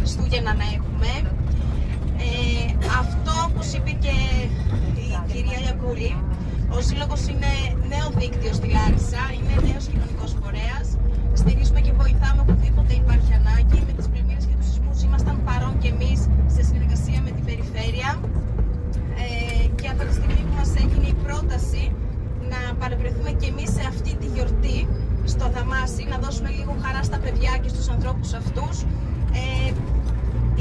Χριστούγεννα να έχουμε. Αυτό, όπως είπε και η κυρία Ιακούλη, ο Σύλλογος είναι νέο δίκτυο στη Λάρισα, είναι νέος κοινωνικός φορέας. Στηρίζουμε και βοηθάμε οπουδήποτε υπάρχει ανάγκη. Με τις πλημμύρες και τους σεισμούς ήμασταν παρόν και εμείς σε συνεργασία με την περιφέρεια. Και από τη στιγμή που μας έγινε η πρόταση να παρευρεθούμε και εμείς σε αυτή τη γιορτή στο Δαμάσι, να δώσουμε λίγο χαρά στα παιδιά και στους ανθρώπους αυτούς,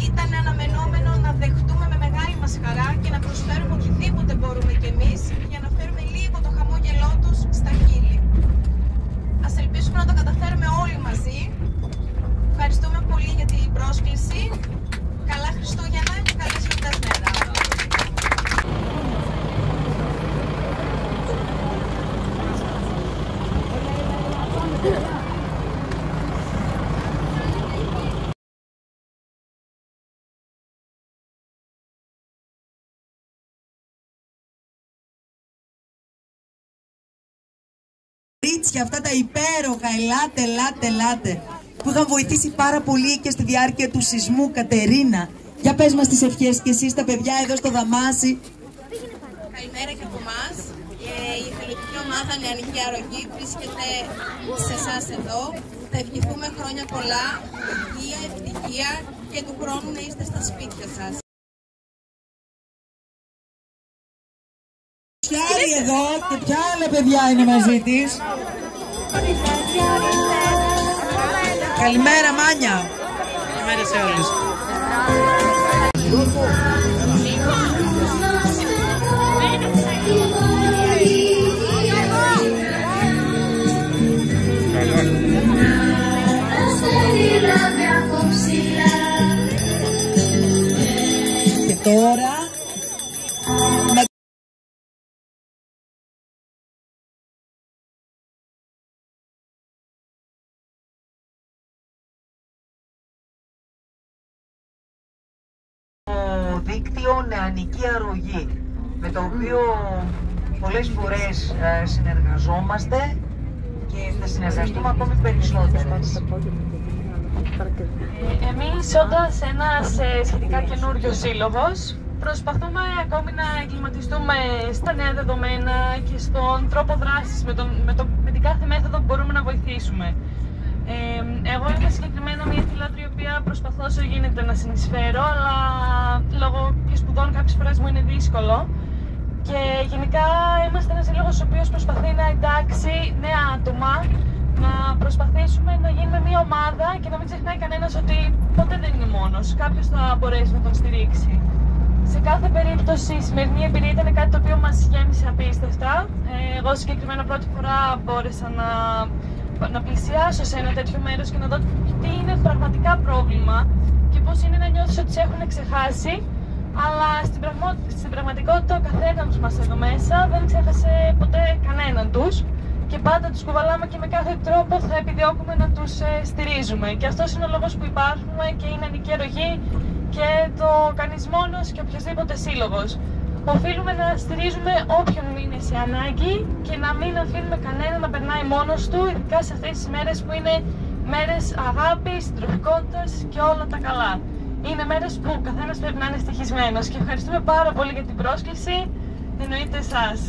ήταν αναμενόμενο να δεχτούμε με μεγάλη μας χαρά και να προσφέρουμε οτιδήποτε μπορούμε κι εμείς για να φέρουμε λίγο το χαμόγελό τους στα χείλη. Ας ελπίσουμε να το καταφέρουμε όλοι μαζί. Ευχαριστούμε πολύ για την πρόσκληση. Καλά Χριστούγεννα και καλές γιορτές μέρα. Αυτά τα υπέροχα, ελάτε, που είχαν βοηθήσει πάρα πολύ και στη διάρκεια του σεισμού. Κατερίνα, για πες μας τις ευχές και εσείς τα παιδιά εδώ στο Δαμάσι. Καλημέρα και από εμάς. Η εθελοντική ομάδα Νεανική Αρρωγή βρίσκεται σε εσάς εδώ. Θα ευχηθούμε χρόνια πολλά, υγεία, ευτυχία και του χρόνου να είστε στα σπίτια σας. Εδώ και ποια άλλα παιδιά είναι μαζί της. Καλημέρα Μάνια. Καλημέρα σε όλους. Και τώρα δίκτυο Νεανική Αρρωγή, με το οποίο πολλές φορές συνεργαζόμαστε και θα συνεργαστούμε ακόμη περισσότερες. Εμείς, όντας ένας σχετικά καινούριος σύλλογος, προσπαθούμε ακόμη να εγκληματιστούμε στα νέα δεδομένα και στον τρόπο δράσης με την κάθε μέθοδο που μπορούμε να βοηθήσουμε. Εγώ είμαι συγκεκριμένα μια φιλότρια η οποία προσπαθώ όσο γίνεται να συνεισφέρω, αλλά λόγω και σπουδών κάποιες φορές μου είναι δύσκολο. Και γενικά είμαστε ένας σύλλογος ο οποίος προσπαθεί να εντάξει νέα άτομα, να προσπαθήσουμε να γίνουμε μια ομάδα και να μην ξεχνάει κανένας ότι ποτέ δεν είναι μόνος, κάποιος θα μπορέσει να τον στηρίξει. Σε κάθε περίπτωση η σημερινή εμπειρία ήταν κάτι το οποίο μας γέμισε απίστευτα. Εγώ συγκεκριμένα πρώτη φορά μπόρεσα να πλησιάσω σε ένα τέτοιο μέρος και να δω τι είναι πραγματικά πρόβλημα και πώς είναι να νιώθεις ότι σε έχουν ξεχάσει, αλλά στην πραγματικότητα ο καθένας μας εδώ μέσα δεν ξέχασε ποτέ κανέναν τους και πάντα τους κουβαλάμε και με κάθε τρόπο θα επιδιώκουμε να τους στηρίζουμε. Και αυτός είναι ο λόγος που υπάρχουμε και η Νεανική Αρρωγή και το κανείς μόνος και οποιοδήποτε σύλλογος. Οφείλουμε να στηρίζουμε όποιον είναι σε ανάγκη και να μην αφήνουμε κανένα να περνάει μόνος του, ειδικά σε αυτές τις μέρες που είναι μέρες αγάπης, συντροφικότητας και όλα τα καλά. Είναι μέρες που ο καθένας πρέπει να είναι ευτυχισμένος και ευχαριστούμε πάρα πολύ για την πρόσκληση, εννοείται εσάς.